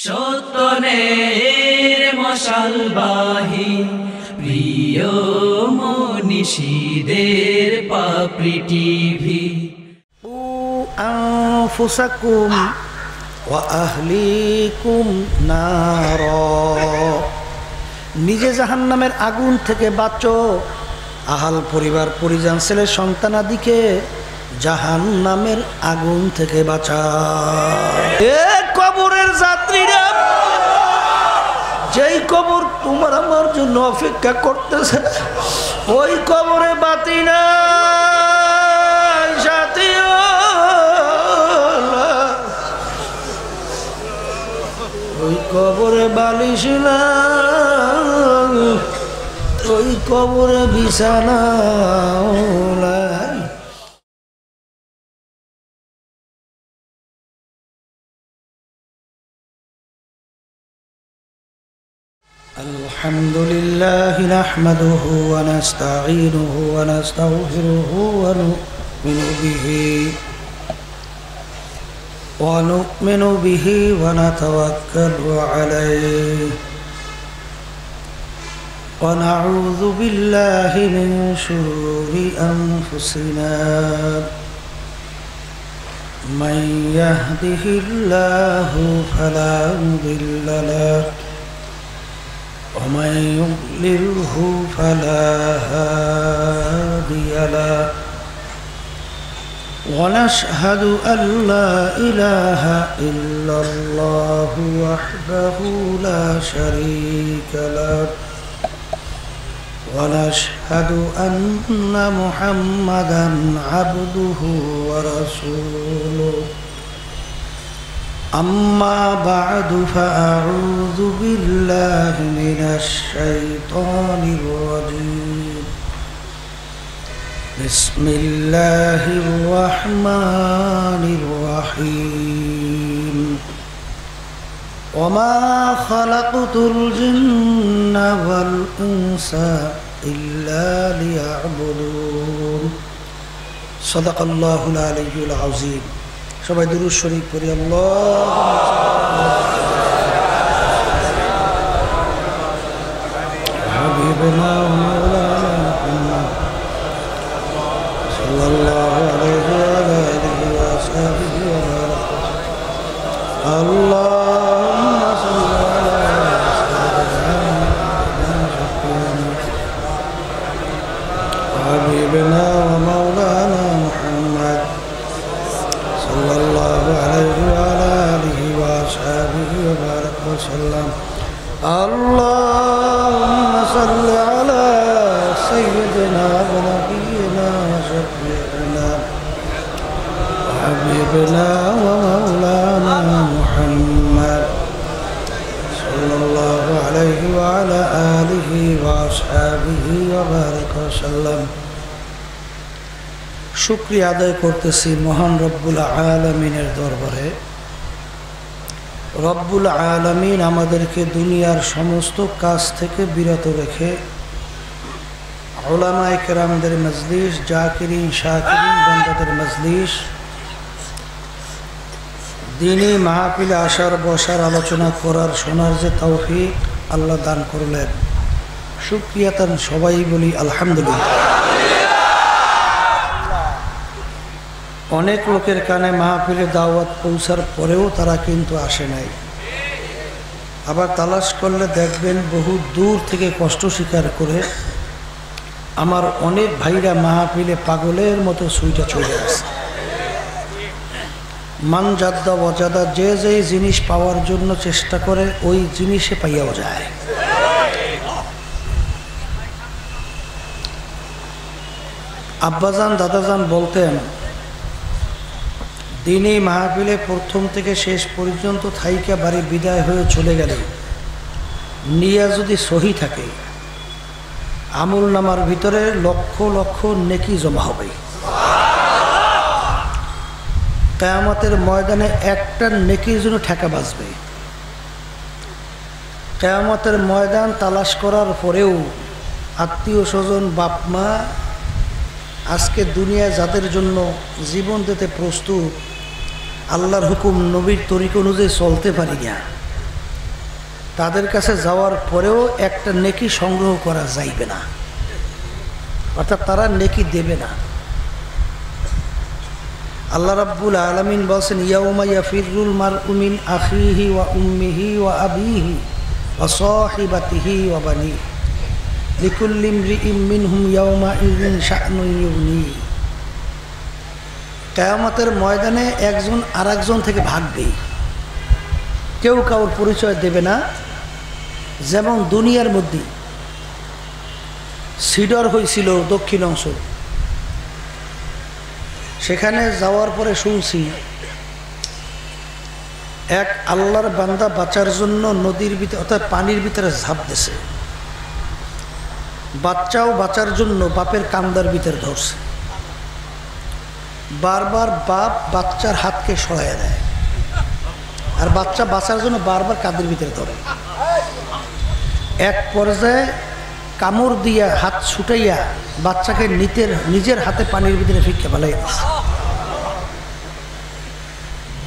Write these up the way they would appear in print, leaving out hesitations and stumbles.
সত্যনের মশালবাহী প্রিয় মনীষীদের পাপড়ি টিভি। আনফুসাকুম ওয়া আহলিকুম নারা, নিজে জাহান্নামের আগুন থেকে বাঁচো, আহাল পরিবার পরিজন ছেলে সন্তানাদিকে জাহান্নামের আগুন থেকে বাঁচাও। এ কবরের যাত্রীরা, যেই কবর তোমার আমার জন্য অপেক্ষা করতেছে, ওই কবরে বাতি না, ওই কবরে বালিশ না, ওই কবরে বিছানা। আলহামদুলিল্লাহি নাহমাদুহু ওয়া নাস্তাঈনুহু ওয়া নাস্তাগফিরুহু ওয়া নু'মিনু বিহি ونؤمن به ونتوكل عليه ونعوذ بالله من شرور أنفسنا من يهده الله فلا مضل له ومن يضلله فلا هادي له ونشهد أن لا إله إلا الله وحده لا شريك له ونشهد أن محمدا عبده ورسوله أما بعد فأعوذ بالله من الشيطان الرجيم بسم الله الرحمن الرحيم وما خلقت الجن والإنس إلا ليعبدون صدق الله العلي العظيم সবাই দুরূদ শরীফ পড়ি। আল্লাহুম্মা হাবিবনা ওয়া মাওলানা মুহাম্মদ সাল্লাল্লাহু আলাইহি ওয়া আলিহি ওয়া সাহবিহি ওয়া বারাক। আল্লাহুম্মা সাল্লি আলা হাবিবনা ওয়া মাওলানা মুহাম্মদ সাল্লাল্লাহু আলাইহি ওয়া আলিহি ওয়া সাহবিহি ওয়া বারাক ওয়া সাল্লাম। আল্লাহুম্মা সাল্লি আলা সাইয়্যিদিনা ওয়া নাবিয়িনা ওয়া শাফি'িনা ওয়া হাবিবিনা ওয়া মাওলানা মুহাম্মদ সাল্লাল্লাহু আলাইহি ওয়া আলা আলিহি ওয়া আসহাবিহি ওয়া বারাক ওয়া সাল্লাম। শুকরিয়া আদায় করতেছি মহান রব্বুল আলামিনের দরবারে। রব্বুল আলামিন আমাদেরকে দুনিয়ার সমস্ত কাজ থেকে বিরত রেখে উলামায়ে কেরামদের মজলিস, জাকিরিন শাকিরিন বান্দাদের মজলিস, দ্বীনি মাহফিলে আসার বসার আলোচনা করার শোনার যে তৌফিক আল্লাহ দান করলেন, শুকরিয়া তার সবাই বলি আলহামদুলিল্লাহ। অনেক লোকের কানে মাহফিলে দাওয়াত পৌঁছার পরেও তারা কিন্তু আসে নাই। আবার তালাশ করলে দেখবেন বহু দূর থেকে কষ্ট স্বীকার করে আমার অনেক ভাইরা মাহফিলে পাগলের মতো সুইটা চলে আসে। মান জাদ্দা ওয়াজাদা, যে যে জিনিস পাওয়ার জন্য চেষ্টা করে ওই জিনিসে পাইয়াও যায়। আব্বাজান দাদাজান বলতেন, দিনে মাহফিলে প্রথম থেকে শেষ পর্যন্ত থাইকা বাড়ি বিদায় হয়ে চলে গেলে নিয়া যদি সহি থাকে, আমল নামার ভিতরে লক্ষ লক্ষ নেকি জমা হবে। কিয়ামতের ময়দানে একটা নেকির জন্য ঠেকা বাজবে। কিয়ামতের ময়দান তালাশ করার পরেও আত্মীয় স্বজন, বাপ মা আজকে দুনিয়ায় যাদের জন্য জীবন দিতে প্রস্তুত, আল্লাহর হুকুম নবীর তরিকা অনুযায়ী চলতে পারি না, তাদের কাছে যাওয়ার পরেও একটা নেকি সংগ্রহ করা যাইবে না, অর্থাৎ তারা নেকি দেবে না। আল্লাহ রাব্বুল আলামিন বলেন, ইয়াউমা ইয়াফিরুল মারউ মিন আখিহি ওয়া উম্মিহি ওয়া আবিহি ওয়া সাহিবাতিহি ওয়া বানি লিকুল্লি ইমরিইম মিনহুম ইয়াউমা ইযিন শা'নুন ইউগনি। কিয়ামতের ময়দানে একজন আরেকজন থেকে ভাগবে, কেউ কারোর পরিচয় দেবে না। যেমন দুনিয়ার মধ্যে সিডর হয়েছিল দক্ষিণ অংশ, সেখানে যাওয়ার পরে শুনছি এক আল্লাহর বান্দা বাঁচার জন্য নদীর ভিতরে অর্থাৎ পানির ভিতরে ঝাঁপ দিছে, বাচ্চাও বাঁচার জন্য বাপের কান্দার ভিতরে ধরছে, বারবার বাপ বাচ্চার হাতকে সরাইয়া দেয়, আর বাচ্চা বাঁচার জন্য বারবার কাঁধের ভিতরে ধরে। এক পর্যায়ে কামড় দিয়া হাত ছুটাইয়া বাচ্চাকে নিজের হাতে পানির ভিতরে ফিক্কে ফেলাই দিচ্ছে।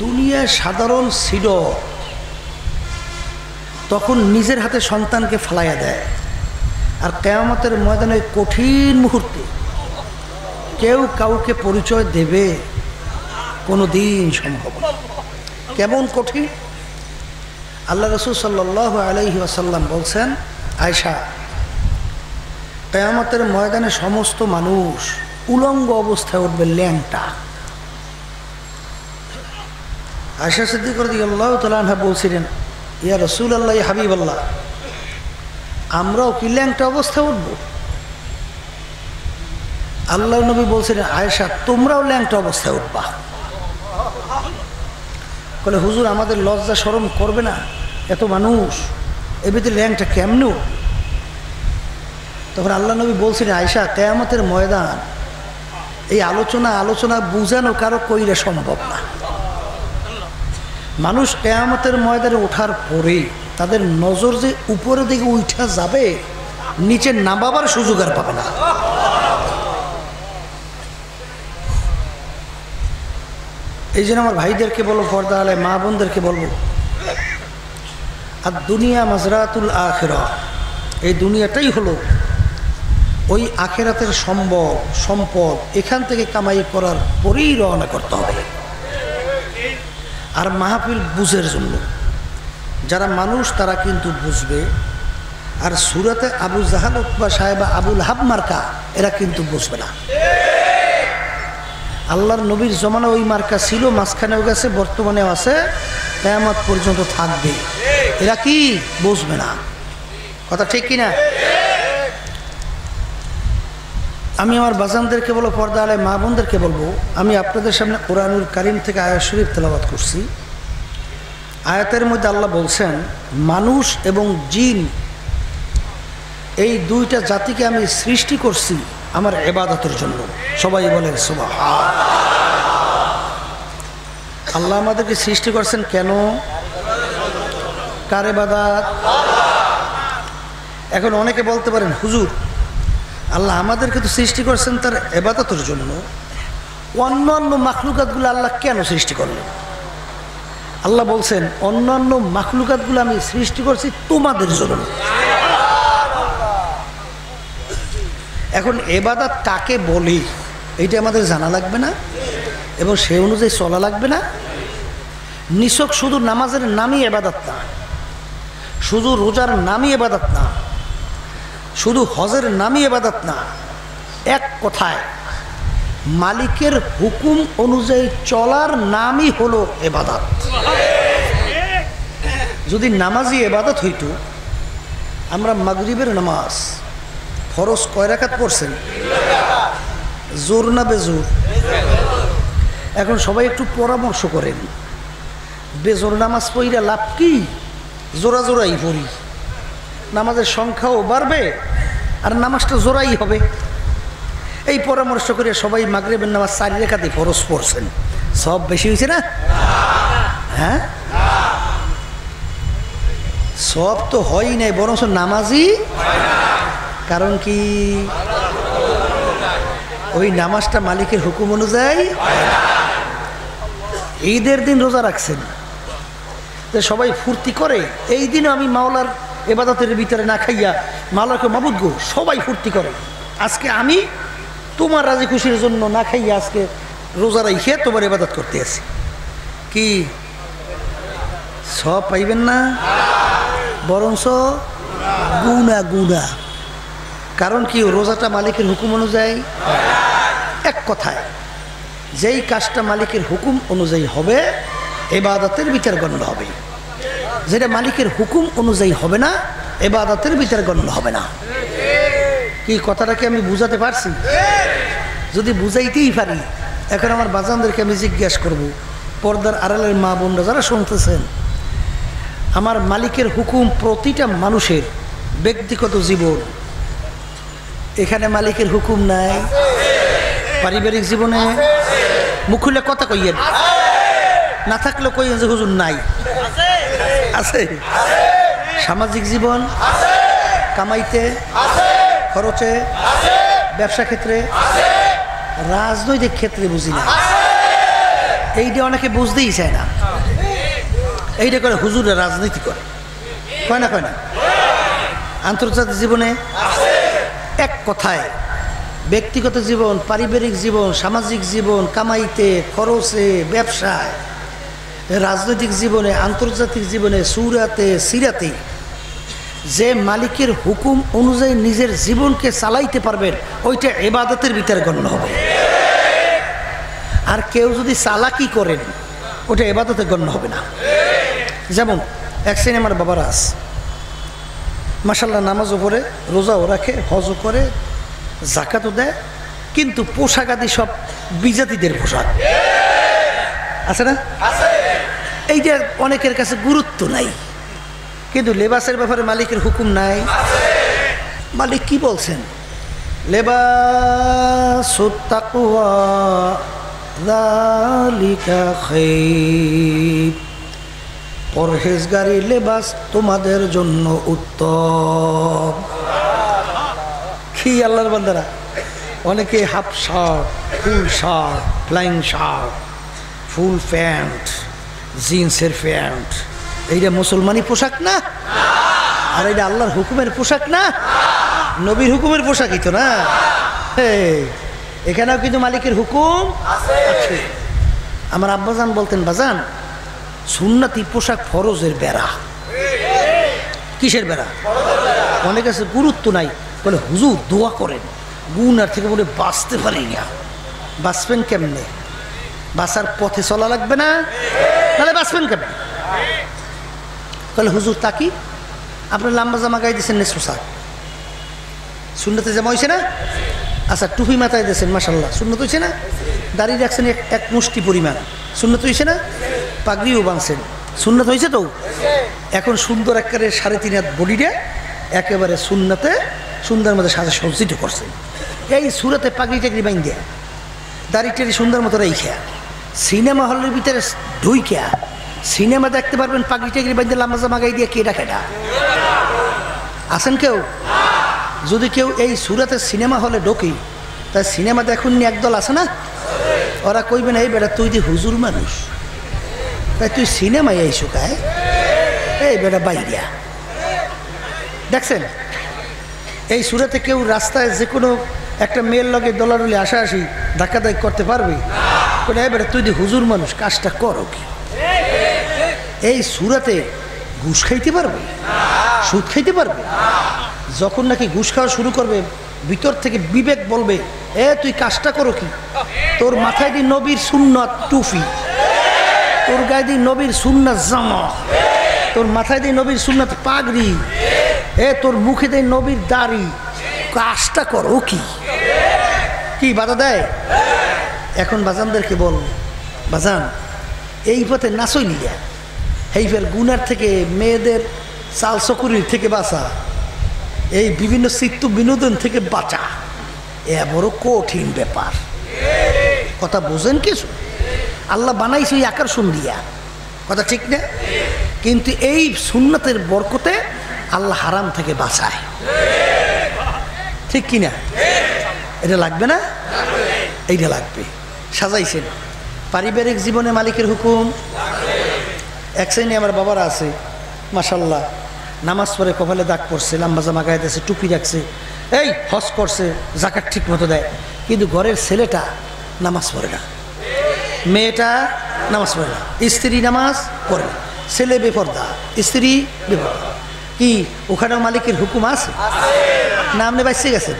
দুনিয়ার সাধারণ ছিল তখন নিজের হাতে সন্তানকে ফেলাইয়া দেয়, আর কিয়ামতের ময়দানে কঠিন মুহূর্তে কেউ কাউকে পরিচয় দেবে কোনো দিন সম্ভব না। কেমন কঠিন! আল্লাহ রাসূল সাল্লাল্লাহু আলাইহি ওয়াসাল্লাম বলছেন, আয়েশা, কিয়ামতের ময়দানে সমস্ত মানুষ উলঙ্গ অবস্থায় উঠবে, ল্যাংটা। আয়েশা সিদ্দিকা রাদিয়াল্লাহু তাআলা আনহা বলছিলেন, ইয়া রাসূলুল্লাহ, ইয়া হাবিবাল্লাহ, আমরাও কি ল্যাংটা অবস্থায় উঠব? আল্লাহ নবী বলছিলেন, আয়েশা, তোমরাও ল্যাংটা অবস্থায় উঠবা। বলে, হুজুর, আমাদের লজ্জা শরম করবে না? এত মানুষ, এ ভিতরে ল্যাংটা কেমনে? তখন আল্লাহ নবী বলছিলেন, আয়েশা, কিয়ামতের ময়দান এই আলোচনা বুঝানো কারো কইলে সম্ভব না। মানুষ কিয়ামতের ময়দানে ওঠার পরে তাদের নজর যে উপরের দিকে উঠা যাবে, নিচে নামাবার সুযোগ আর পাবে না। এই জন্য আমার ভাইদেরকে বলবো, পর্দা আলে মা বোনদেরকে বলবো, আর দুনিয়া মাজরাতুল আখিরাহ, এই দুনিয়াটাই হলো ওই আখিরাতের সম্পদ, এখান থেকে কামাই করার পরেই রওনা করতে হবে। আর মাহফিল বুঝের জন্য যারা মানুষ তারা কিন্তু বুঝবে, আর সুরাতে আবু জাহাল উতবা সাহেবা আবুল হাব মার্কা এরা কিন্তু বুঝবে না। আল্লাহর নবীর জমানা ওই মার্কা ছিল, মাঝখানেও গেছে, বর্তমানেও আছে, কিয়ামত পর্যন্ত থাকবে। এরা কি বুঝবে না? কথা ঠিক কিনা? আমি আমার বাজানদেরকে বলবো, পর্দা আলে মা বোনদেরকে বলবো, আমি আপনাদের সামনে কোরআনুল কারীম থেকে আয়াত শরীফ তেলাওয়াত করছি। আয়াতের মধ্যে আল্লাহ বলছেন, মানুষ এবং জিন এই দুইটা জাতিকে আমি সৃষ্টি করছি আমার ইবাদতের জন্য। সবাই বলেন সুবহান। আল্লাহ আমাদেরকে সৃষ্টি করছেন কেন? কার ইবাদত? এখন অনেকে বলতে পারেন, হুজুর, আল্লাহ আমাদেরকে তো সৃষ্টি করছেন তার ইবাদতের জন্য, অন্যান্য মাখলুকাতগুলো আল্লাহ কেন সৃষ্টি করলেন? আল্লাহ বলছেন, অন্যান্য মাখলুকাতগুলো আমি সৃষ্টি করছি তোমাদের জন্য। এখন ইবাদত কাকে বলি এইটা আমাদের জানা লাগবে না, এবং সেই অনুযায়ী চলা লাগবে না? নিছক শুধু নামাজের নামই ইবাদত না, শুধু রোজার নামই ইবাদত না, শুধু হজের নামই ইবাদত না। এক কথায় মালিকের হুকুম অনুযায়ী চলার নামই হলো ইবাদত। যদি নামাজই ইবাদত হইতো, আমরা মাগরিবের নামাজ ফরজ কয় রাকাত পড়ছেন? জোর না বেজোর? এখন সবাই একটু পরামর্শ করেন, বেজোর নামাজ পড়িয়া লাভ কি? জোড়াই পড়ি, নামাজের সংখ্যাও বাড়বে আর নামাজটা জোড়াই হবে। এই পরামর্শ করে সবাই মাগরিবের নামাজ 4 রাকাতে ফরজ পড়ছেন, সব বেশি হয়েছে না? হ্যাঁ, সব তো হয় নাই, বরং নামাজই। কারণ কি? ওই নামাজটা মালিকের হুকুম অনুযায়ী। ঈদের দিন রোজা রাখছেন, যে সবাই ফুর্তি করে, এই দিনে আমি মাওলার ইবাদতের ভিতরে না খাইয়া মাওলাকে মাবুদ গো সবাই ফুর্তি করে, আজকে আমি তোমার রাজি খুশির জন্য না খাইয়া আজকে রোজা রাইখে তোমার ইবাদত করতে আছি, কি সব পাইবেন না? বরঞ্চ গুনা গুনা। কারণ কি, রোজাটা মালিকের হুকুম অনুযায়ী, এক কথায় যেই কাজটা মালিকের হুকুম অনুযায়ী হবে ইবাদতের ভিতর গণ্য হবে, যেটা মালিকের হুকুম অনুযায়ী হবে না ইবাদতের ভিতর গণ্য হবে না। কি কথাটাকে আমি বুঝাতে পারছি? যদি বুঝাইতেই পারি, এখন আমার বাজানদেরকে আমি জিজ্ঞাসা করব, পর্দার আড়ালের মা বোনরা যারা শুনতেছেন, আমার মালিকের হুকুম প্রতিটা মানুষের ব্যক্তিগত জীবন, এখানে মালিকের হুকুম নাই? পারিবারিক জীবনে মুখ খুলে কথা কইয়েন, না থাকলে কইয়েন যে হুজুর নাই, আছে। সামাজিক জীবন, কামাইতে, খরচে, ব্যবসা ক্ষেত্রে, রাজনৈতিক ক্ষেত্রে বুঝি না, এইটা অনেকে বুঝতেই চায় না। এইটা করে হুজুরে রাজনীতি করে, কয় না কয় না? আন্তর্জাতিক জীবনে, এক কথায় ব্যক্তিগত জীবন, পারিবারিক জীবন, সামাজিক জীবন, কামাইতে, খরচে, ব্যবসায়, রাজনৈতিক জীবনে, আন্তর্জাতিক জীবনে, সুরাতে, সিরাতে যে মালিকের হুকুম অনুযায়ী নিজের জীবনকে চালাইতে পারবেন, ওইটা ইবাদতের ভিতরে গণ্য হবে। আর কেউ যদি চালাকি করেন, ওটা ইবাদতে গণ্য হবে না। যেমন এক শ্রেণী আমার বাবারা আছে, মাশাআল্লাহ, নামাজও পড়ে, রোজাও রাখে, হজও করে, জাকাতও দেয়, কিন্তু পোশাক আদি সব বিজাতিদের পোশাক, আছে না? এইটা অনেকের কাছে গুরুত্ব নাই, কিন্তু লেবাসের ব্যাপারে মালিকের হুকুম নাই। মালিক কি বলছেন? লেবাসুত তাকওয়া যালিকা খায়র, পরহেজগারি লেবাস তোমাদের জন্য উত্তম। কি আল্লাহর বান্দারা, অনেকে half shirt, full shirt, flying shirt, full pant, জিন্সের প্যান্ট, এইটা মুসলমানি পোশাক না? আর এটা আল্লাহর হুকুমের পোশাক না? নবীর হুকুমের পোশাকই তো না? এখানেও কিন্তু মালিকের হুকুম আছে। আমার আব্বাজান বলতেন, বাজান সুন্নতি পোশাক ফরজের বেড়া। কিসের বেড়া? অনেক কাছে গুরুত্ব নাই, বলে হুজুর দোয়া করেন, গুনার থেকে বলে বাঁচতে পারি না। বাঁচবেন কেমনে? বাঁচার পথে চলা লাগবে না? তাহলে বাঁচবেন কেমন? বলে হুজুর তাকি আপনার লম্বা জামা গায়ে দিয়েছেন না, পোশাক সুন্নতে জামা হয়েছে না? আচ্ছা, টুপি মাথায় দিয়েছেন, মাশাল্লাহ, সুন্নত হয়েছে না? দাড়ি রাখছেন এক মুষ্টি পরিমাণ, সুন্নত হয়েছে না? পাগড়িও বাঁধছেন, সুন্নত হয়েছে তো? এখন সুন্দর একেবারে 3.5 হাত বডিটা একেবারে সুন্নতে সুন্দর মতো সাজা সজ্জিত করছেন। এই সুরতে পাগড়ি টাগড়ি বাইন দেয়া, দাড়ি টাড়ি সুন্দর মতো রেখা, সিনেমা হলের ভিতরে ঢুইকা সিনেমা দেখতে পারবেন, পাগড়ি টাগড়ি বাইন দিয়ে লম্বা জামা গায়ে দিয়ে কেডা কেডা আছেন কেউ? যদি কেউ এই সুরাতে সিনেমা হলে ঢোকে, তাই সিনেমা দেখুন নি একদল আছে না, ওরা কইবেন এই বেটা তুই দি হুজুর মানুষ, তাই তুই সিনেমায় এই শুকায়, এই বেটা বাইরিয়া। দেখছেন এই সুরাতে কেউ রাস্তায় যে কোনো একটা মেয়ের লগে দলাদলি আসাআসি ধাক্কাধাক্কি করতে পারবে? এই বেটা তুই দি হুজুর মানুষ, কাজটা করো কি? এই সুরাতে ঘুষ খাইতে পারবে? সুদ খাইতে পারবে? যখন নাকি ঘুষ খাওয়া শুরু করবে, ভিতর থেকে বিবেক বলবে এ তুই কাজটা করো কি? তোর মাথায় দিয়ে নবীর সুন্নাত টুপি, তোর গায়ে দিয়ে নবীর সুন্নাত জামা, তোর মাথায় দিয়ে নবীর সুন্নাত পাগড়ি, এ তোর মুখে দিয়ে নবীর দাড়ি, কাজটা করো কি? কি বাধা দেয়? এখন বাজানদেরকে বল, বাজান এই পথে নাচই নিয়া, এই ফের গুনার থেকে, মেয়েদের চাল চকুরির থেকে বাঁচা, এই বিভিন্ন চিত্ত বিনোদন থেকে বাঁচা, এ বড় কঠিন ব্যাপার। কথা বোঝেন কিছু? আল্লাহ বানাইছে ওই আকর্ষণ দিয়া, কথা ঠিক না? কিন্তু এই সুন্নতের বরকতে আল্লাহ হারাম থেকে বাঁচায়, ঠিক কিনা? এটা লাগবে না? এইটা লাগবে। সাজাইছেন পারিবারিক জীবনে মালিকের হুকুম, এক শ্রেণী আমার বাবারা আছে মাশাল্লাহ, নামাজ পড়ে কপালে দাগ পড়ছে, লাম্বা জামা গায়ে দিয়েছে, টুপি রাখছে, এই হজ করছে, জাকাত ঠিক মতো দেয়, কিন্তু ঘরের ছেলেটা নামাজ পড়ে না, মেয়েটা নামাজ পড়ে না, স্ত্রী নামাজ পড়ে না, ছেলে বেপরদা, স্ত্রী বেপরদা। কি ওখানেও মালিকের হুকুম আছে না? আপনি বাইসে গেছেন?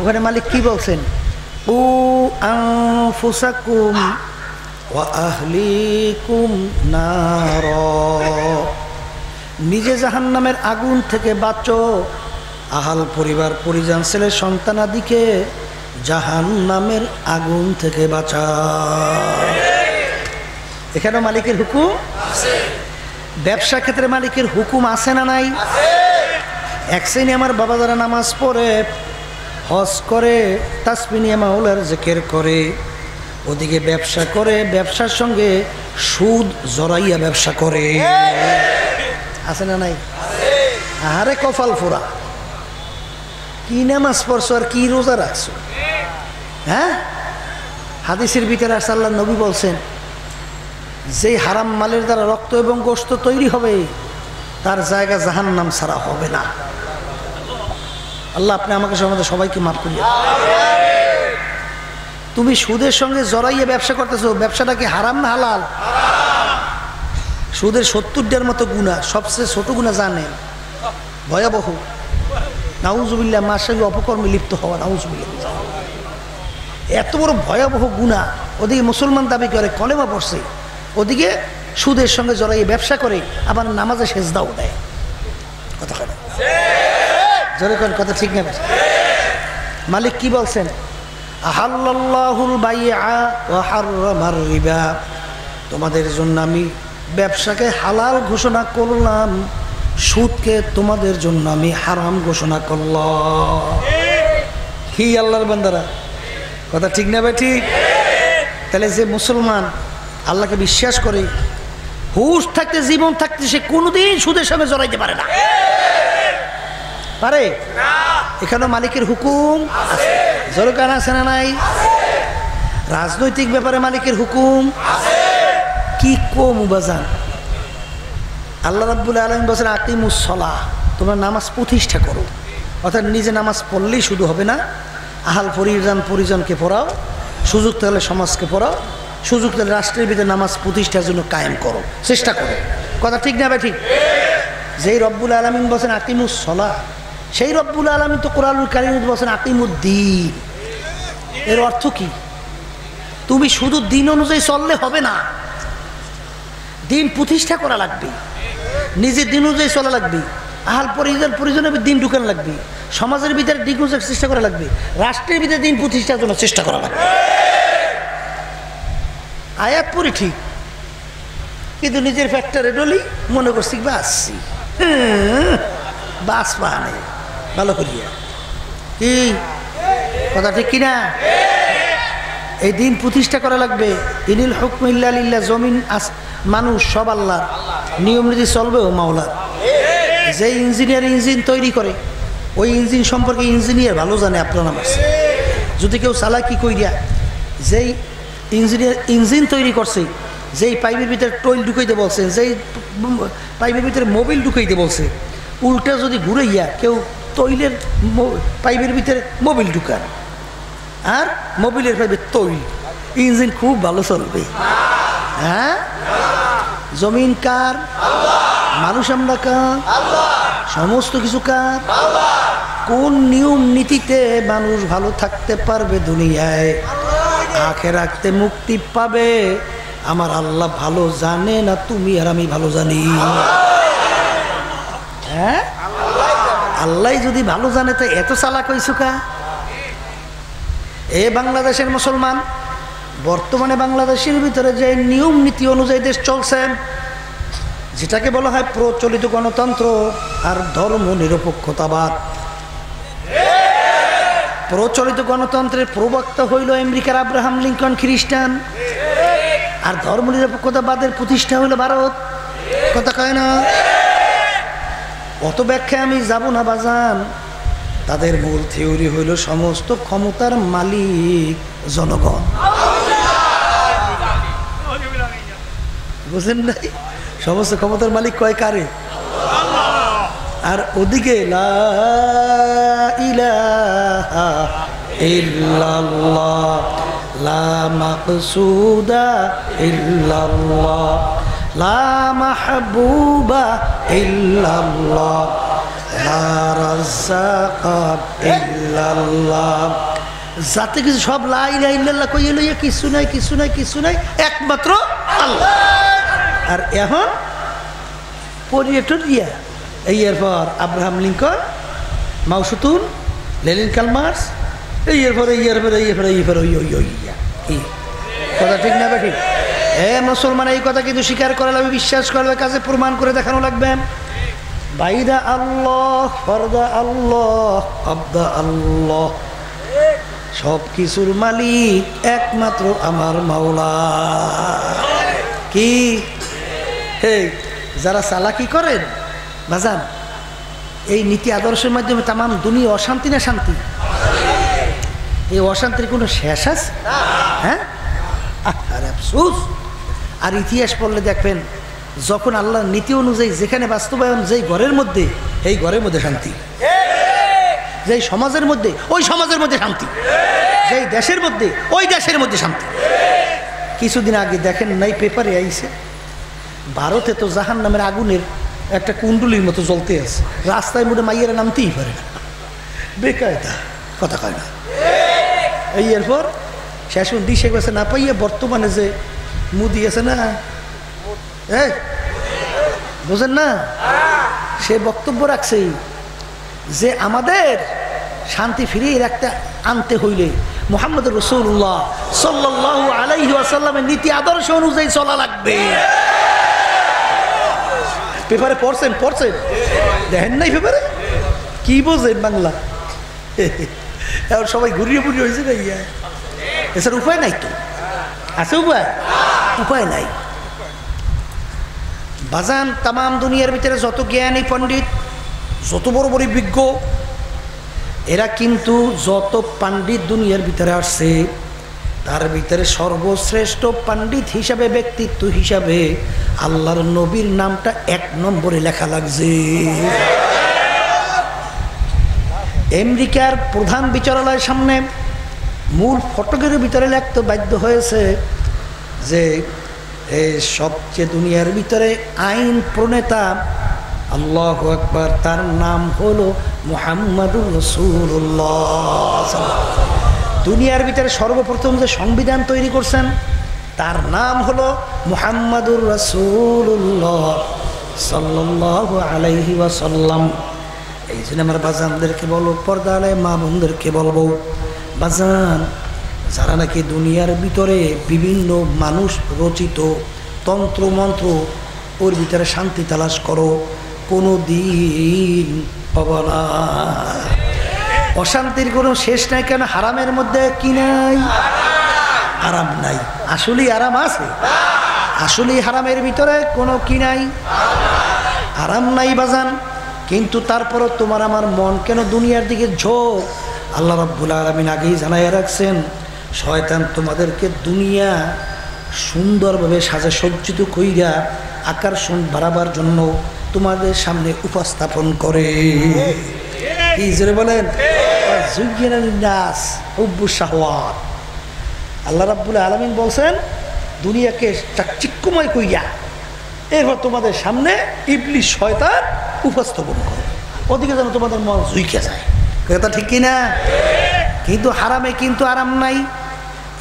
ওখানে মালিক কি বলছেন? ও আনফুসাকুম ওয়া আহলিকুম নার, নিজে জাহান্নামের আগুন থেকে বাঁচো, আহাল পরিবার পরিজন ছেলে সন্তানাদিকে জাহান্নামের আগুন থেকে বাঁচা। এখানেও মালিকের হুকুম আছে। ব্যবসা ক্ষেত্রে মালিকের হুকুম আছে না নাই? এক শ্রেণী আমার বাবা যারা নামাজ পড়ে, হজ করে, তাসবিহ নিয়ে মাওলার জিকির করে, ওদিকে ব্যবসা করে, ব্যবসার সঙ্গে সুদ জড়াইয়া ব্যবসা করে, আছে না নাই? আরে কপাল ফোরা, কি নামাজ পড়ছো আর কি রোজা রাখছো? হ্যাঁ, হাদিসের ভিতরে আল্লাহর নবী বলছেন, যে হারাম মালের দ্বারা রক্ত এবং গোশত তৈরি হবে তার জায়গা জাহান্নাম ছাড়া হবে না। আল্লাহ আপনি আমাকে আমাদের সবাইকে মাফ করিয়ে। তুমি সুদের সঙ্গে জড়াইয়ে ব্যবসা করতেছো, ব্যবসাটা কি হারাম না হালাল? সুদের 70টার মতো গুনাহ, সবচেয়ে ছোট গুনাহ জানেন? ভয়াবহ। নাউজুবিল্লাহ, মার সঙ্গে অপকর্মে লিপ্ত হওয়া, নাউজুবিল্লাহ, এত বড় ভয়াবহ গুনাহ। ওদিকে মুসলমান দাবি করে, কলেমা পড়ছে, ওদিকে সুদের সঙ্গে জড়াইয়ে ব্যবসা করে, আবার নামাজে সেজদাও দেয়। কথা কেন জোরে করেন, কথা ঠিক না? মালিক কি বলছেন? আহাল্লাল্লাহুল বাইআ ওয়া হাররামার রিবা, তোমাদের জন্য আমি ব্যবসাকে হালাল ঘোষণা করলাম, সুদকে তোমাদের জন্য আমি হারাম ঘোষণা করলাম। কি আল্লাহর বান্দারা, কথা ঠিক না ভাই? ঠিক। তাহলে যে মুসলমান আল্লাহকে বিশ্বাস করে, হুশ থাকতে, জীবন থাকতে, সে কোনোদিন সুদের সঙ্গে জড়াইতে পারে না। পারে না? এখানে মালিকের হুকুম আছে। জোরকান আছে না নাই? রাজনৈতিক ব্যাপারে মালিকের হুকুম আছে। কি কম বাজান, আল্লাহ রাব্বুল আলামিন বলেন আকিমুস সালাহ, তোমরা নামাজ প্রতিষ্ঠা করো। অর্থাৎ নিজে নামাজ পড়লেই শুধু হবে না, আহাল পরিজনকে পড়াও, সুযোগ তাহলে সমাজকে পড়াও, সুযোগ তাহলে রাষ্ট্রের ভিতরে নামাজ প্রতিষ্ঠার জন্য কায়েম করো, চেষ্টা করো। কথা ঠিক না ভাই? ঠিক। যেই রব্বুল আলামিন বলেন আকিমুস সালাহ, সেই রব্বুল আলামিন তো কোরআনুল কারীমে বলেন আকিমুদ্দিন। এর অর্থ কি? তুমি শুধু দিন অনুযায়ী চললে হবে না, দিন প্রতিষ্ঠা করা লাগবে, নিজের দিন অনুযায়ী চলা লাগবে, আহাল পরিজনের দিন ঢুকানো লাগবে, সমাজের ভিতরে দিন অনুযায়ী চেষ্টা করা লাগবে, রাষ্ট্রের ভিতরে দিন প্রতিষ্ঠার জন্য চেষ্টা করা লাগবে। আয়াত পড়ি ঠিক, কিন্তু নিজের ফ্যাক্টরে ডলি মনে করছি বাসছি, বাস পা নেই ভালো করিয়া। কি কথা ঠিক কিনা? এই দিন প্রতিষ্ঠা করা লাগবে। ইনিল হুকমু ইল্লা লিল্লাহ, জমিন মানুষ সব আল্লাহর, নিয়ম নীতি চলবেও মাওলার। যে ইঞ্জিনিয়ার ইঞ্জিন তৈরি করে, ওই ইঞ্জিন সম্পর্কে ইঞ্জিনিয়ার ভালো জানে আপনার নাম আছে। যদি কেউ চালাকি কইরা যেই ইঞ্জিনিয়ার ইঞ্জিন তৈরি করছে, যেই পাইপের ভিতরে টয়েল ঢুকাইতে বলছে, যেই পাইপের ভিতরে মোবিল ঢুকাইতে বলছে, উল্টা যদি ঘুরাইয়া কেউ তৈলের পাইপের ভিতরে মোবিল ঢুকান আর মোবিলের পাইপে তৈল, ইঞ্জিন খুব ভালো চলবে। হ্যাঁ, জমিন কার? মানুষ আমরা কার? সমস্ত কিছু কার? কোন নিয়ম নীতিতে মানুষ ভালো থাকতে পারবে দুনিয়ায়, আখিরাতে মুক্তি পাবে, আমার আল্লাহ ভালো জানে না তুমি আর আমি ভালো জানি? হ্যাঁ, আল্লাহ যদি ভালো জানে তো এত চালাক হইছো কা? এ বাংলাদেশের মুসলমান, বর্তমানে বাংলাদেশের ভিতরে যে নিয়ম নীতি অনুযায়ী দেশ চলছে, যেটাকে বলা হয় প্রচলিত গণতন্ত্র আর ধর্ম নিরপেক্ষতাবাদ। প্রচলিত গণতন্ত্রের প্রবক্তা হইল আমেরিকার আব্রাহাম লিঙ্কন খ্রিস্টান, আর ধর্ম নিরপেক্ষতাবাদের প্রতিষ্ঠা হইল ভারত। কথা কয় না? অত ব্যাখ্যায় আমি যাব না বাজান। তাদের মূল থিওরি হইল সমস্ত ক্ষমতার মালিক জনগণ। বুঝলেন নাই? সমস্ত ক্ষমতার মালিক কয় কারে? আর ওদিকে লা ইলাহা ইল্লাল্লাহ লা মাকসুদা ইল্লাল্লাহ লা মাহবুবা ইল্লাল্লাহ লা রাজ্জাকা ইল্লাল্লাহ। যাতে কিছু সব লা ইলাহা ইল্লাল্লাহ কইয়ে লইয়া কিছু নাই কিছু নাই কিছু নাই, একমাত্র আল্লাহ। আর এখন পরিয়টন দিয়া এই এরপর আব্রাহাম লিঙ্কন, মাও সেতুং, লেনিন কালমার্স, এই এরপরে কথা ঠিক না ঠিক? মুসলমান এই কথা কিন্তু স্বীকার করা লাগবে, বিশ্বাস করা লাগবে, কাজে প্রমাণ করে দেখানো লাগবে। বাইদা আল্লাহ, ফরদা আল্লাহ, আব্দা আল্লাহ, সব কিছুর মালিক একমাত্র আমার মাওলা। কি হে যারা চালাকি করেন বাজান, এই নীতি আদর্শের মাধ্যমে তামাম দুনিয়া অশান্তি না শান্তি? এই অশান্তির কোনো শেষ আছে? হ্যাঁ, আর আফসোস। আর ইতিহাস পড়লে দেখবেন, যখন আল্লাহর নীতি অনুযায়ী যেখানে বাস্তবায়ন, যেই ঘরের মধ্যে, এই ঘরের মধ্যে শান্তি, যেই সমাজের মধ্যে, ওই সমাজের মধ্যে শান্তি, যেই দেশের মধ্যে, ওই দেশের মধ্যে শান্তি। কিছুদিন আগে দেখেন নাই, পেপারে আইছে, ভারতে তো জাহান নামের আগুনের একটা কুণ্ডলির মতো জ্বলতে আছে, রাস্তায় মোটে মাইয়েরা নামতেই পারে না, বেকায়দা, কথা কয় না। এই এরপর শেষ দিশে গেছে না পাইয়া বর্তমানে যে মুদি আছে না, এই বুঝেন না, সে বক্তব্য রাখছে যে আমাদের শান্তি ফিরিয়ে রাখতে আনতে হইলে মুহাম্মদ রাসূলুল্লাহ সাল্লাল্লাহু আলাইহি ওয়াসাল্লামের নীতি আদর্শ অনুযায়ী চলা লাগবে। পেপারে পড়ছেন দেখেন নাই পেপারে? কি বোঝেন বাংলা? এখন সবাই ঘুরিয়ে পুরিয়ে হয়েছে না, ইয়া এছাড়া উপায় নাই তো, আছে উপায় নাই বাজান। তামাম দুনিয়ার ভিতরে যত জ্ঞানী পণ্ডিত, যত বড় বড় বিজ্ঞ, এরা কিন্তু যত পণ্ডিত দুনিয়ার ভিতরে আসছে, তার ভিতরে সর্বশ্রেষ্ঠ পণ্ডিত হিসাবে, ব্যক্তিত্ব হিসাবে আল্লাহর নবীর নামটা 1 নম্বরে লেখা লাগছে। আমেরিকার প্রধান বিচারালয়ের সামনে মূল ফটকের ভিতরে লিখতে বাধ্য হয়েছে যে এই সবচেয়ে দুনিয়ার ভিতরে আইন প্রণেতা, আল্লাহু আকবার, তার নাম হলো মুহাম্মাদুর রাসূলুল্লাহ। দুনিয়ার ভিতরে সর্বপ্রথম যে সংবিধান তৈরি করছেন, তার নাম হলো মুহাম্মাদুর রাসূলুল্লাহ সাল্লাল্লাহু আলাইহি ওয়াসাল্লাম। এই জন্য আমার বাজানদেরকে বলবো, পর্দা আলে মা বোনদেরকে বলবো, বাজান যারা নাকি দুনিয়ার ভিতরে বিভিন্ন মানুষ রচিত তন্ত্র মন্ত্র, ওর ভিতরে শান্তি তালাশ করো, কোনো দিন পাবো না। অশান্তির কোনো শেষ নাই। কেন? হারামের মধ্যে কি নাই? আরাম নাই। আসলেই আরাম আছে? আসলেই হারামের ভিতরে কোনো কি নাই? আরাম নাই বাজান। কিন্তু তারপরও তোমার আমার মন কেন দুনিয়ার দিকে ঝোঁক? আল্লাহ রাব্বুল আলামিন আগেই জানাইয়া রাখছেন, শয়তান তোমাদেরকে দুনিয়া সুন্দরভাবে সাজা সজ্জিত কইরা আকর্ষণ বাড়াবার জন্য তোমাদের সামনে উপস্থাপন করে। কি জোরে বলেন? আল্লাহ রাব্বুল আলামিন বলছেন, দুনিয়াকে চাকচিক্যময় কইয়া এরপর তোমাদের সামনে ইবলিস শয়তান উপস্থাপন করে, ওদিকে যেন তোমাদের মন ঝুঁকে যায়। কথা ঠিক কিনা? কিন্তু হারামে কিন্তু আরাম নাই।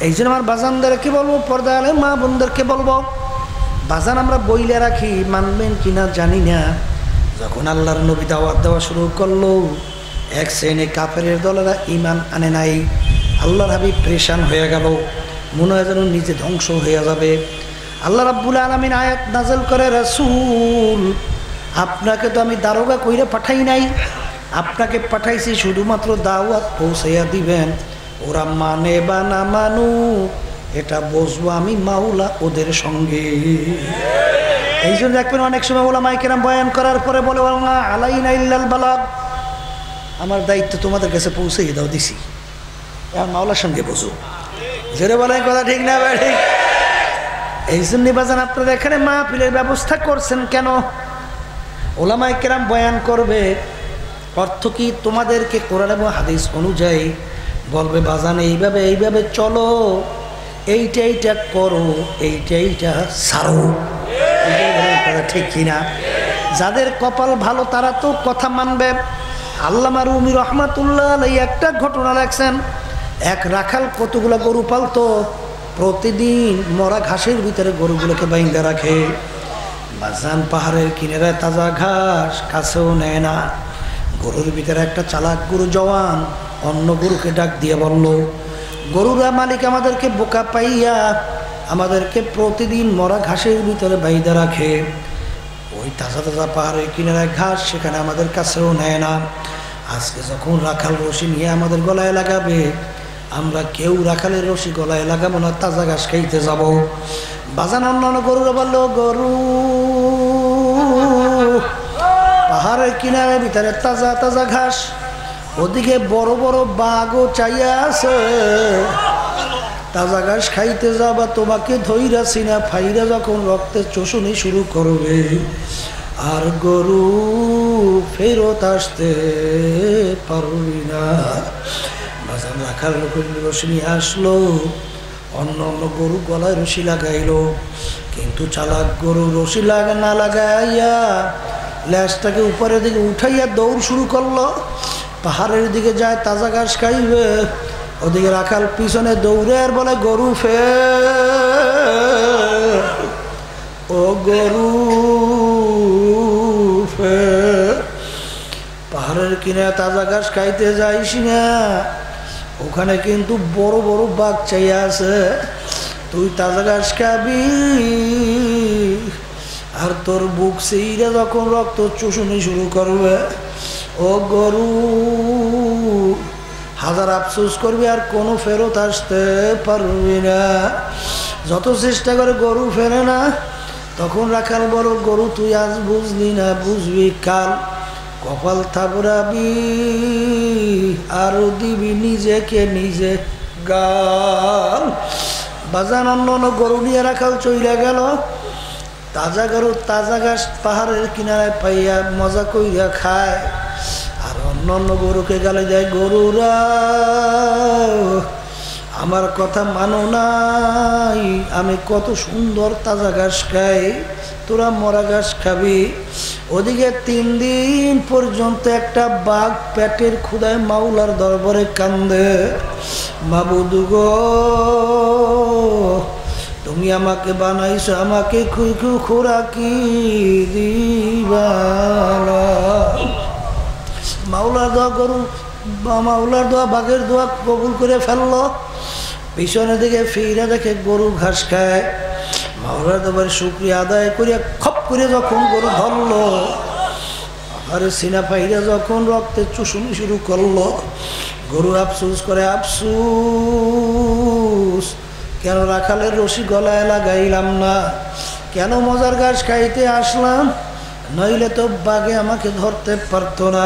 এই জন্য আমার বাজানদেরকে বলবো, পর্দা আলে মা বোনদেরকে বলবো, বাজান আমরা বইলে রাখি, মানবেন কিনা জানি না, যখন আল্লাহর নবী দাওয়াত দেওয়া শুরু করলো, এক শ্রেণী কাফেরের দলেরা ঈমান আনে নাই। আল্লাহর হাবিব পরেশান হয়ে গেল, মনে হয় যেন নিজে ধ্বংস হয়ে যাবে। আল্লাহ রাব্বুল আলামিন আয়াত নাযিল করে, রাসূল আপনাকে তো আমি দারোগা কইরা পাঠাই নাই, আপনাকে পাঠাইছি শুধুমাত্র দাওয়াত পৌঁছাইয়া দিবেন। ওরা মানে বা না মানু এটা বসবো আমি মাওলা ওদের সঙ্গে। এই জন্য দেখবেন অনেক সময় ওলামায়ে কেরাম বয়ান করার পরে বলে, আলাইনা ইল্লাল বালাগ, আমার দায়িত্ব তোমাদের কাছে পৌঁছেই দাও, দিছি, এখন মাওলার সঙ্গে বসো। জোরে বলেন, কথা ঠিক না? ঠিক। এই জন্য বাজান আপনারা এখানে মাহফিলের ব্যবস্থা করছেন কেন? ওলামায়ে কেরাম বয়ান করবে, অর্থ কি? তোমাদেরকে কোরআন এবং হাদিস অনুযায়ী বলবে বাজান এইভাবে এইভাবে চলো, এইটা এইটা করো, এইটা এইটা ছাড়ো। ঠিক কিনা? যাদের কপাল ভালো তারা তো কথা মানবে। আল্লামা রুমি রহমাতুল্লাহ আলাইহি একটা ঘটনা লেখছেন। এক রাখাল কতগুলো গরু পালতো, প্রতিদিন মরা ঘাসের ভিতরে গরুগুলোকে বাইন্ধে রাখে। বাজান পাহাড়ের কিনারে তাজা ঘাস কাছেও নেয় না। গরুর ভিতরে একটা চালাক গরু জওয়ান অন্য গরুকে ডাক দিয়ে বলল, গরুরা মালিক আমাদেরকে বোকা পাইয়া আমাদেরকে প্রতিদিন মরা ঘাসের ভিতরে বাইন্ধে রাখে। ওই তাজা তাজা পাহাড়ের কিনারে ঘাস সেখানে আমাদের কাছেও নেয় না। আজকে যখন রাখাল রশি নিয়ে আমাদের গলায় লাগাবে, আমরা কেউ রাখালের রশি গলায় লাগাবো না, তাজা ঘাস খাইতে যাব। বাজান অন্যান্য গরুরা বলল, গরু পাহাড়ের কিনারে ভিতরে তাজা তাজা ঘাস, ওদিকে বড় বড় বাঘও চাইয়া আছে, তাজা ঘাস খাইতে যাবা, তোমাকে ধইরা সিনা ফাইরা যখন রক্তের চুষুনি শুরু করবে আর গরু ফেরত আসতে পারবি না। বাজান রাখাল রশি নিয়ে আসলো, অন্য অন্য গরু গলায় রশি লাগাইলো, কিন্তু চালাক গরু রশি না লাগাইয়া ল্যাসটাকে উপরের দিকে উঠাইয়া দৌড় শুরু করলো। পাহাড়ের দিকে যায় তাজা ঘাস খাইবে, ওদিকে রাখাল পিছনে দৌড়ে আর বলে, গরু ফের, ও গরু ফের। পাহাড়ের কিনারে তাজা ঘাস খাইতে যাইস না, ওখানে কিন্তু বড় বড় বাঘ চাইয়া আছে, তুই তাজা ঘাস খাবি আর তোর বুক সেইরা যখন রক্ত চুষুনি শুরু করবে, ও গরু হাজার আফসোস করবি আর কোনো ফেরত আসতে পারবি না। যত চেষ্টা করে গরু ফেরে না, তখন রাখাল বড়, গরু তুই আজ বুঝলি না, বুঝবি কাল। কপাল থাবড়াবি আর দিবি নিজেকে নিজে গাল। বাজান অন্য অন্য গরু নিয়ে রাখাল চইলা গেল। তাজা গরু তাজা ঘাস পাহাড়ের কিনারায় পাইয়া মজা কইরা খায়, আর অন্য অন্য গরুকে গালে দেয়, গরুরা আমার কথা মানো নাই, আমি কত সুন্দর তাজা ঘাস খাই, তোরা মরা ঘাস খাবি। ওদিকে 3 দিন পর্যন্ত একটা বাঘ পেটের ক্ষুধায় মাওলার দরবারে কান্দে, মাবুদ গো তুমি আমাকে বানাইছো, আমাকে খোরাকি দিবা। মাওলার দোয়া গরু, মাওলার দোয়া বাঘের দোয়া কবুল করে ফেললো। পিছনের দিকে ফিরে দেখে গরু ঘাস খায়। মাওলার দোয়ার শুকরিয়া আদায় করে খপ করে যখন গরু ধরলো, আর সিনা ফাইরা যখন রক্তের চুষুনি শুরু করলো, গরু আফসোস করে, আফসোস কেন রাখালের রশি গলায় লাগাইলাম না, কেন মজার ঘাস খাইতে আসলাম, নইলে তো বাঘে আমাকে ধরতে পারতো না।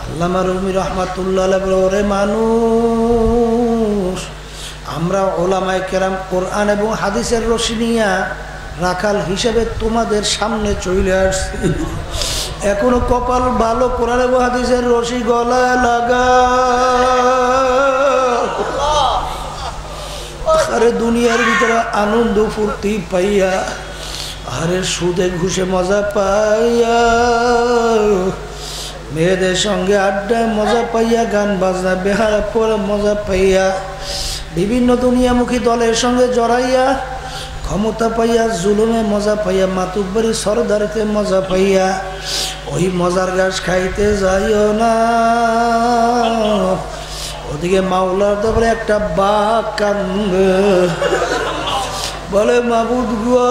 আল্লামা রুমি রহমাতুল্লাহ আলাইহি, ওরে মানুষ, আমরা ওলামায়ে কেরাম কোরআন এবং হাদিসের রশি নিয়া রাখাল হিসেবে তোমাদের সামনে চলে আসছি, এখনো কপাল ভালো কোরআন এবং হাদিসের রশি গলায় লাগা। আরে দুনিয়ার ভিতরে আনন্দ ফুর্তি পাইয়া, আরে সুদে ঘুষে মজা পাইয়া, মেয়েদের সঙ্গে আড্ডায় মজা পাইয়া, গান বাজনা বেহারা পরে মজা পাইয়া, বিভিন্ন দুনিয়ামুখী দলের সঙ্গে জড়াইয়া ক্ষমতা পাইয়া, জুলুমে মজা পাইয়া, মাতুব্বরি সরদারিতে মজা পাইয়া, ওই মজার ঘাস খাইতে যাইও না। ওদিকে মাওলার দরবারে একটা বাঘ কান্দে, বলে মাবুদ গো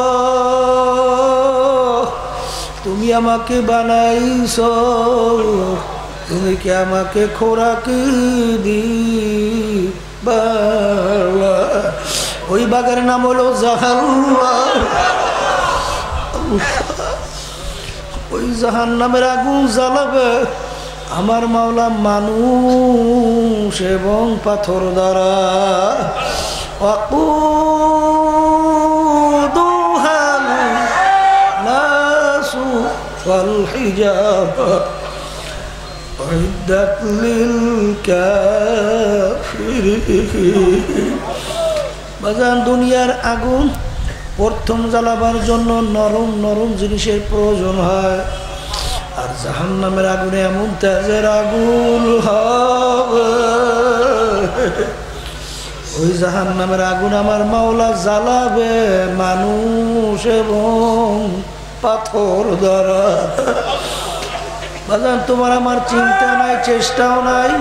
তুমি আমাকে বানাইছো, তুমি কি আমাকে খোরাকি দিবা। ওই বাঘের নাম হলো জাহান্নাম। ওই জাহান্নামের আগুন জ্বালাবে আমার মাওলা মানুষ এবং পাথর দ্বারা। والحجاب أعدت للكافرين বাজান দুনিয়ার আগুন প্রথম জ্বালাবার জন্য নরম নরম জিনিসের প্রয়োজন হয়, আর জাহান্নামের আগুনে এমন তেজের আগুন হবে, ওই জাহান্নামের আগুন আমার মাওলা জ্বালাবে মানুষ এবং পাথর দ্বারা। বাজান তোমার আমার চিন্তা নাই, চেষ্টাও নাই।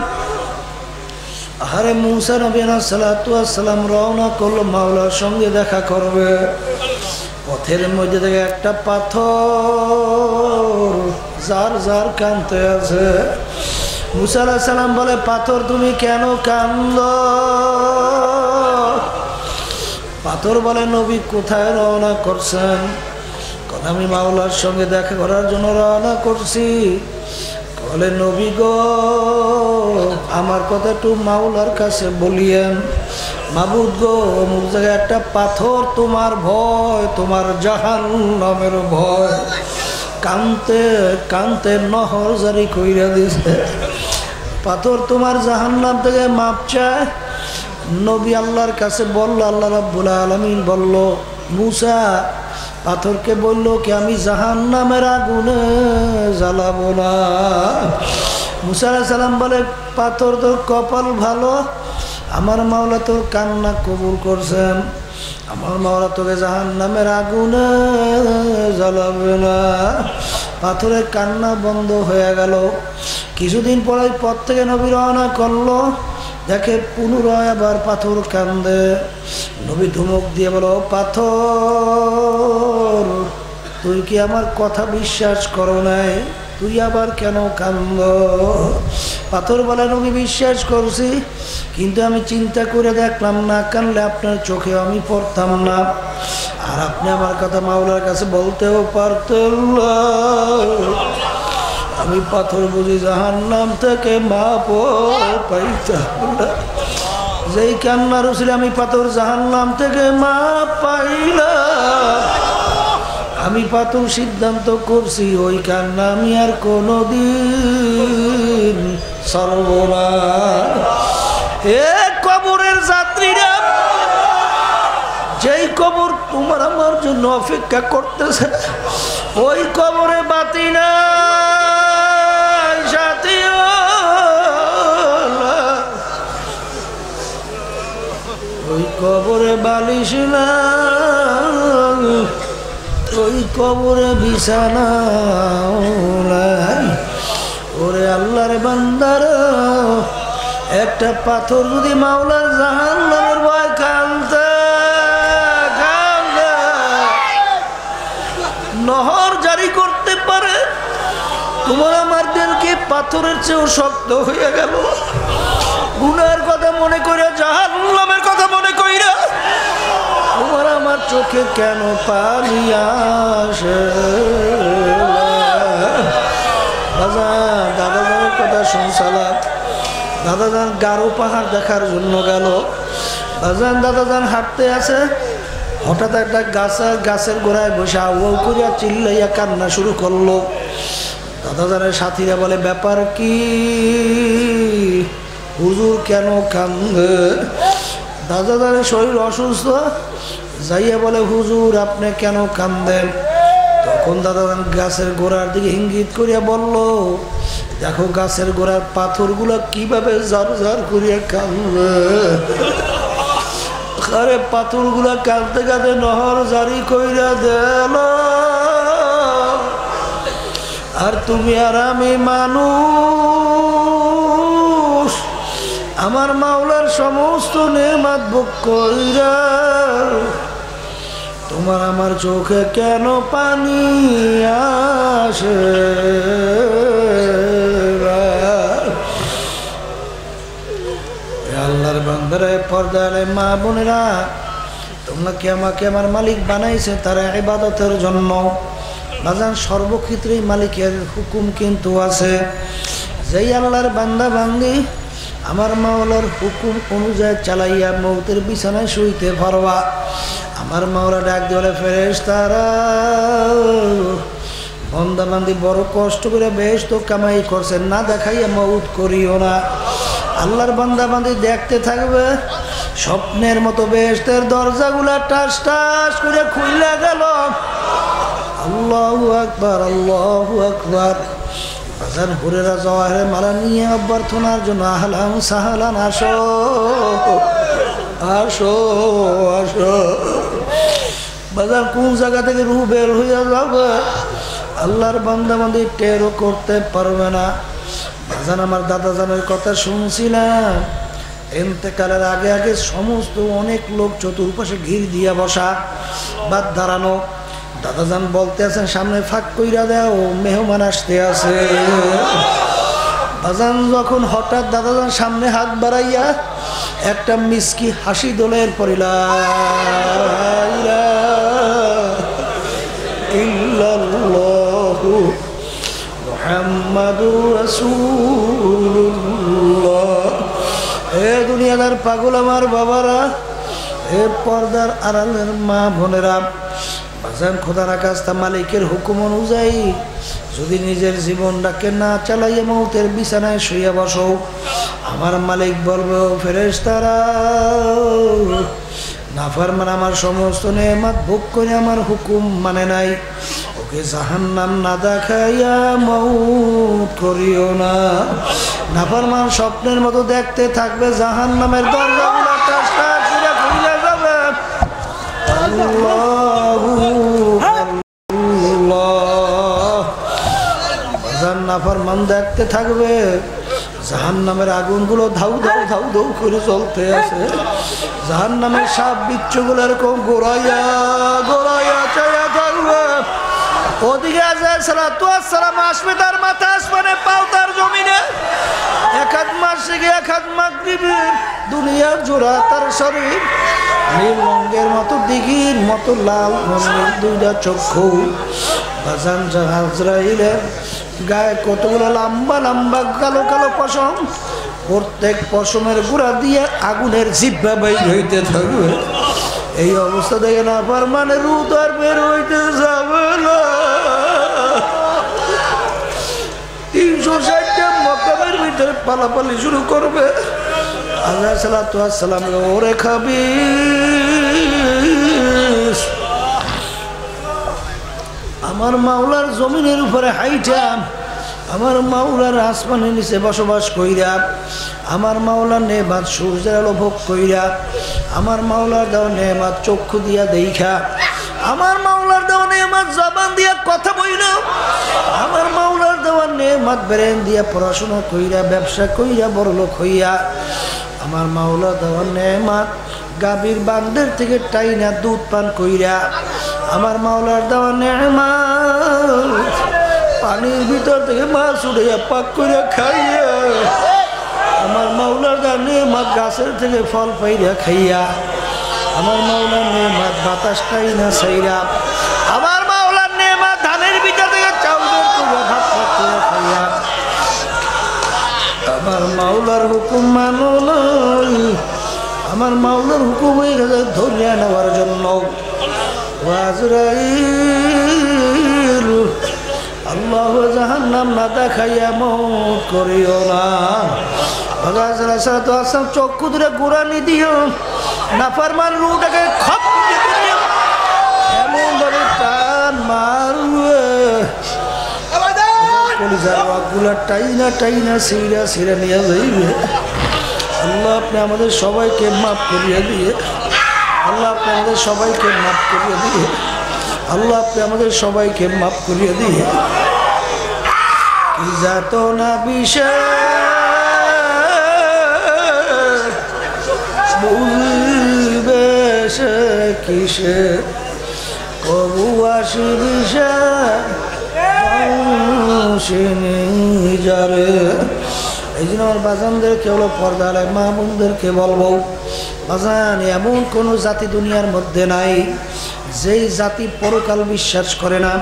আরে মুসা নবী আলাইহিস সালাতু ওয়াস সালাম রওনা করলো মাওলার সঙ্গে দেখা করবে। পথের মধ্যে থেকে একটা পাথর যার যার কাঁদতে আছে। মুসা আলাইহিস সালাম বলে, পাথর তুমি কেন কাঁদো? পাথর বলে, নবী কোথায় রওনা করছেন? আমি মাওলার সঙ্গে দেখা করার জন্য রওনা করছি। বলে, নবী গো, আমার কথা একটু মাওলার কাছে বলিয়েন। মাবুদ গো, অমুক জায়গায় একটা পাথর তোমার ভয়, তোমার জাহান্নামের ভয়। কানতে কানতে নহর জারি কইরা দিছে। পাথর তোমার জাহান্নাম থেকে মাপ চায়। নবী আল্লাহর কাছে বলল, আল্লাহ রাব্বুল আলামিন বলল, মুসা পাথরকে বলল কি আমি জাহান্নামের আগুনে জ্বালাবো না। মুসা আলাইহিস সালাম বলে, পাথর তোর কপাল ভালো, আমার মাওলা তোর কান্না কবুল করছেন, আমার মাওলা তোকে জাহান্নামের আগুনে জ্বালাবে না। পাথরের কান্না বন্ধ হয়ে গেল। কিছুদিন পরে পথ থেকে নবী রওনা করলো, দেখে পুনরায় আবার পাথর কান্দে। নবী ধমক দিয়ে বলো, পাথর তুই কি আমার কথা বিশ্বাস করো নাই? তুই আবার কেন কান্দ? পাথর বলে, নবী বিশ্বাস করছি, কিন্তু আমি চিন্তা করে দেখলাম না কানলে আপনার চোখে আমি পড়তাম না, আর আপনি আমার কথা মাওলার কাছে বলতেও পারতেন না। আমি পাথর বুঝি জাহান্নাম থেকে মাপও পাইতাম না। যেই কান্নার উসিলে আমি পাথর জাহান্নাম থেকে মাপ পাইলাম। আমি পাথর সিদ্ধান্ত করছি, ওই কান্না আমি আর কোনোদিন সরব না। এ কবরের যাত্রীরা, যেই কবর তোমার আমার জন্য অপেক্ষা করতেছে, ওই কবরে বাতি না, ওই কবরে বালিশ না, ওই কবরে বিছানা নাই। ওরে আল্লাহর বান্দার, একটা পাথর যদি মাওলার জাহান্নামের ভয় কাঁদতে কাঁদতে নহর জারি করতে পারে, তোমার আমার দিলকে পাথরের চেয়েও শক্ত হয়ে গেল। গুনার কথা মনে করে, জাহান্নামের কথা মনে কইরা তোমার আমার চোখে কেন পানি আসে? দাদাজানের কথা শুনছিলাম। দাদাজান গারো পাহাড় দেখার জন্য গেল। দাদাজান হাঁটতে আছে, হঠাৎ একটা গাছের গোড়ায় বসে আউ করিয়া চিল্লাইয়া কান্না শুরু করলো। দাদাজানের সাথীরা বলে, ব্যাপার কি? হুজুর কেন কান্দে? দাদাজানের শরীর অসুস্থ। যাইয়া বলে, হুজুর আপনি কেন কান্দেন? তখন দাদাজান গাছের গোড়ার দিকে ইঙ্গিত করিয়া বলল, দেখো গাছের গোড়ার পাথরগুলো কিভাবে ঝার ঝার করিয়া কান্দে। আরে পাথরগুলা কাঁদতে কাঁদতে নহর জারি কইরা দেল, আর তুমি আর আমি মানুষ, আমার মাওলার সমস্ত নেয়ামত ভোগ কইরা তোমার আমার চোখে কেন পানি আসে? আল্লাহর বান্দারা, পর্দারে মা বোনেরা, তোমরা কি আমাকে আমার মালিক বানাইছে তার ইবাদতের জন্য। বাজান সর্বক্ষেত্রেই মালিকের হুকুম কিন্তু আছে। যেই আল্লাহর বান্দা বান্দি আমার মাওলার হুকুম অনুযায়ী চালাইয়া মৌতের বিছানায় শুইতে পারবা, আমার মাওলা ডাক দিয়ে বলে, ফেরেশতারা বন্দাবান্দি বড় কষ্ট করে বেশ তো কামাই করছেন, না দেখাইয়া মউত করিও না। আল্লাহর বান্দাবান্দি দেখতে থাকবে স্বপ্নের মতো বেহেশতের দরজাগুলা টাস টাস করে খুইলা গেল। আল্লাহু আকবার, আল্লাহু আকবার। বাজান হুরেরা জওয়াহের মালা নিয়ে অভ্যর্থনার জন্য আহলান সাহলান আসো আসো আসো। বাজার কোন জায়গা থেকে রুহ বের হইয়া যাবে আল্লাহর বান্দাবান্দি টেরও করতে পারবে না। বাজান আমার দাদাজানের কথা শুনছিলাম, ইন্তেকালের আগে আগে সমস্ত অনেক লোক চতুর্পাশে ঘির দিয়া বসা, বাদ দাঁড়ানো। দাদাজান বলতে আছেন সামনে ফাঁক কইরা দাও, মেহমান আসতে আছে। বাজান যখন হঠাৎ দাদাজান সামনে হাত বাড়াইয়া একটা মিষ্টি হাসি দোলের পরিলা ইল্লাল্লাহু মুহাম্মাদুর রাসূলুল্লাহ। এ দুনিয়াদার পাগল আমার বাবারা, এ পর্দার আড়ালের মা বোনেরা, বাজান খোদার আকাশটা মালিকের হুকুম অনুযায়ী যদি নিজের জীবনটাকে না চালাইয়া মৌতের বিছানায় শুইয়া বসো, আমার মালিক বলবে ফেরেশতারা নাফরমান আমার সমস্ত নেয়ামত ভোগ করে আমার হুকুম মানে নাই, ওকে জাহান্নাম না দেখাইয়া মউত করিও না। নাফরমান স্বপ্নের মতো দেখতে থাকবে জাহান্নামের দরজাগুলো টাস টাস করে খুলে যাবে। আল্লাহু আল্লাহ। বাজান নাফরমান দেখতে থাকবে জাহান্নামের আগুনগুলো ধাউ ধাউ ধাউ ধাউ করে চলতে আছে। জাহান্নামের সাপ বিচ্ছুগুলো এরকম গোড়াইয়া গোড়াইয়া চাইয়া থাকবে। ওদিকে সালাতু ওয়াস সালাম আসবে, তার মাথা আসমানে, পাও তার জমিনে। এক হাত মাসিকে এক হাত মাগরিবে, দুনিয়ার জোড়া তার শরীর। নীল রঙের মতো দিঘির মতো লাল রঙের দুইটা চক্ষু। বাজান আজরাইলের গায়ে কতগুলো লম্বা লম্বা কালো কালো পশম, প্রত্যেক পশমের গুড়া দিয়ে আগুনের জিহ্বা বাইর হইতে থাকবে। এই অবস্থা দেখে না মানে রুদ আর বের হইতে যাবে না। 360টা মকামের ভিতরে পালাপালি শুরু করবে। আল্লাহ সাল্লাল্লাহু আলাইহি ওয়াসাল্লাম ওরে খাবিস, আমার মাওলার জমিনের উপরে হাইটা, আমার মাওলার আসমানের নিচে বসবাস কইরা, আমার মাওলার নেমাত সূর্যের আলো ভোগ কইরা, আমার মাওলার দেওয়া নেমাত চক্ষু দিয়া দেখা, আমার মাওলার দেওয়া নেমাত জবান দিয়া কথা বইলা, আমার মাওলার দেওয়া নেমাত ব্রেন দিয়া পড়াশোনা কইরা, ব্যবসা কইরা বড়লোক হইয়া, আমার মাওলা দেওয়া নেমাত গাভীর বান্দের থেকে টাইনা দুধ পান কইরা, আমার মাওলার দেওয়া নেমাত পানির ভিতর থেকে মাছ উঠাইয়া পাক কইরা খাইয়া, আমার মাওলার দেওয়া নেমাত গাছের থেকে ফল পাইরা খাইয়া, আমার মাওলার নেমাত বাতাস টাইনা ছাইরা, আমার মাওলার নেমাত ধানের ভিতর থেকে চাউল বের কইরা ভাত ভাত কইরা খাইয়া, আমার মাওলার হুকুম মানো নাই, আমার মাওলার হুকুম হয়ে গেছে ধরিয়া নেওয়ার জন্য। আজরাইল আল্লাহ জাহান্নাম না দেখাইয়া মউত করিও না। চক্ষু ধরে গোড়ানি দিও, নাফরমান রূহটাকে খপ এমন ভাবে টান মারবে, কলিজার রগগুলা টাইনা টাইনা ছিঁড়া ছিঁড়া নিয়ে যাইবে। আল্লাহ আপনি আমাদের সবাইকে মাফ করিয়ে দিয়ে, আল্লাহ আপনি আমাদের সবাইকে মাফ করিয়ে দিয়ে, আল্লাহ আপনি আমাদের সবাইকে মাফ করিয়ে দিয়ে। কি যাত না বিশেষ বুঝবে সে কিসে, কবু আসি বিশেষ যারে। এই জন্য আমার বাজানদেরকে হলো পর্দালায় মা বোনদেরকে বলবো, বাজান এমন কোনো জাতি দুনিয়ার মধ্যে নাই যেই জাতি পরকাল বিশ্বাস করে না।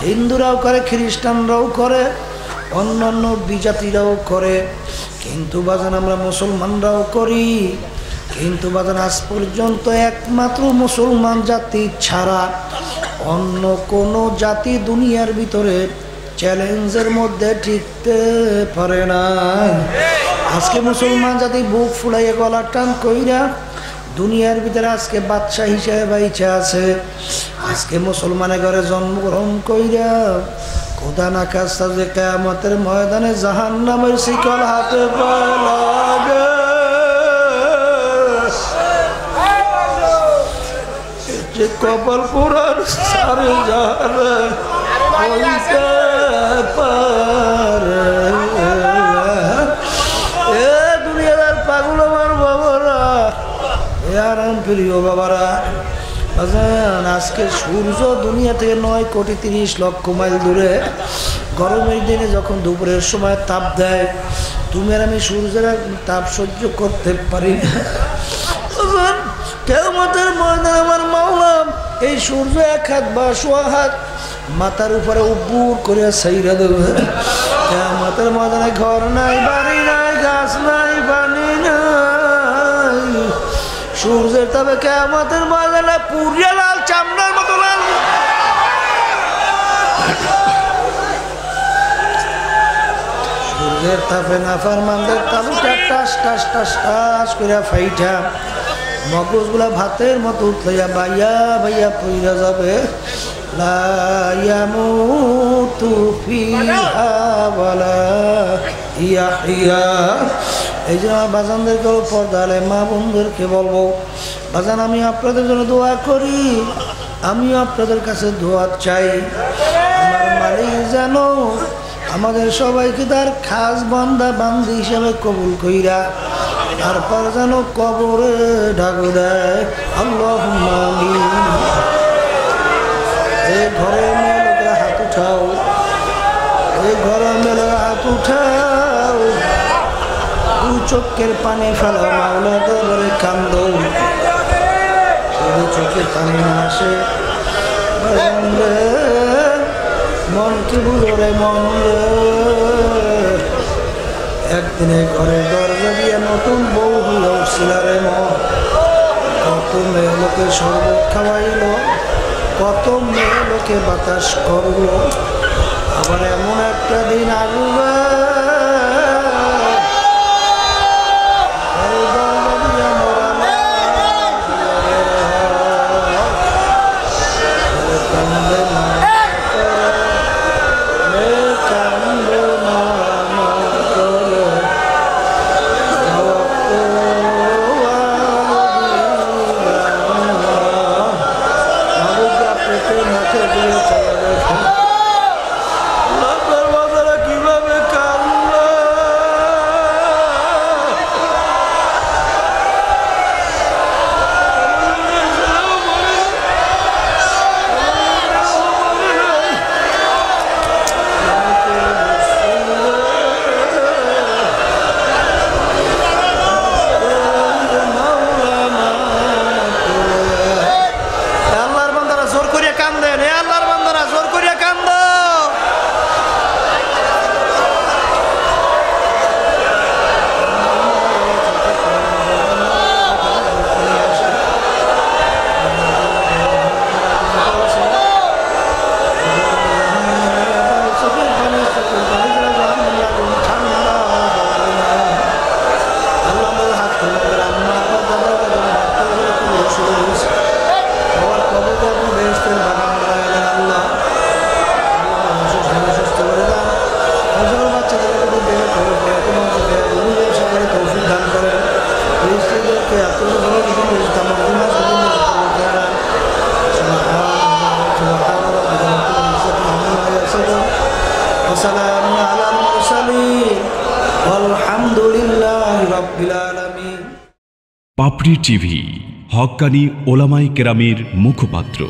হিন্দুরাও করে, খ্রিস্টানরাও করে, অন্যান্য বিজাতিরাও করে, কিন্তু বাজান আমরা মুসলমানরাও করি। কিন্তু বাজান আজ পর্যন্ত একমাত্র মুসলমান জাতি ছাড়া অন্য কোনো জাতি দুনিয়ার ভিতরে চ্যালেঞ্জের মধ্যে টিকতে পারে না। আজকে মুসলমান জাতি বুক ফুলাইয়া গলা টান কইরা দুনিয়ার ভিতরে আজকে বাদশা হিসেবে বাইচে আছে। আজকে মুসলমানের ঘরে জন্মগ্রহণ কইরা খোদা না খাস্তা যে কিয়ামতের ময়দানে জাহান্নামের শিকল হাতে পায় লাগে, যে কপাল পুরার সারে যারে হইতে পারে। এ দুনিয়ার পাগল আমার বাবারা, এ আরাম প্রিয় বাবারা, আজকে সূর্য দুনিয়া থেকে 9,30,00,000 মাইল দূরে। গরমের দিনে যখন দুপুরের সময় তাপ দেয়, তুমি আর আমি সূর্যের তাপ সহ্য করতে পারি না। কিয়ামতের ময়দানে আমার মাওলা এই সূর্য 1 হাত বা 1.25 হাত মাথার উপরে উব্বুর করে ছাইরা দেবে। কিয়ামতের ময়দানে ঘর নাই, বাড়ি নাই, গাছ নাই, পানি নাই। সূর্যের তাপে কিয়ামতের ময়দানে পুড়িয়া লাল চামড়ার মতো লাল। সূর্যের তাপে নাফরমানদের তালুটা টাস টাস টাস টাস করে ফাইটা মগজগুলা ভাতের মতো উঠলাইয়া বাইয়া বাইয়া পইরা যাবে। লা ইয়ামুতু ফিহা ওয়ালা ইয়াহইয়া। এই জন্য বাজানদেরকে পর্দালে মা বোনদেরকে বলবো, বাজান আমি আপনাদের জন্য দোয়া করি, আমিও আপনাদের কাছে দোয়া চাই। আমার মালিক যেন আমাদের সবাইকে তার খাস বান্দা বান্দি হিসেবে কবুল কইরা তারপর যেন কবরে ঢাক দেয়। আল্লাহুম্মা আমিন। এই ঘরে মেয়ে লোকেরা হাত উঠাও, এই ঘরে মেয়ে হাত উঠাও, দু চোখের পানি ফেলো, মাওলা দরবারে কান্দো। চোখের পানি না আসে মন কি বুঝো রে মন রে। একদিনে ঘরে দরজা দিয়ে নতুন বউ হইয়া উঠছিল রে মন। কত মেয়ে লোকে শরবত খাওয়াইল, কত মেয়ে লোকে বাতাস করলো, আবার এমন একটা দিন আসবে পাপড়ি টিভি, হক্কানি ওলামায়ে কেরামের মুখপাত্র।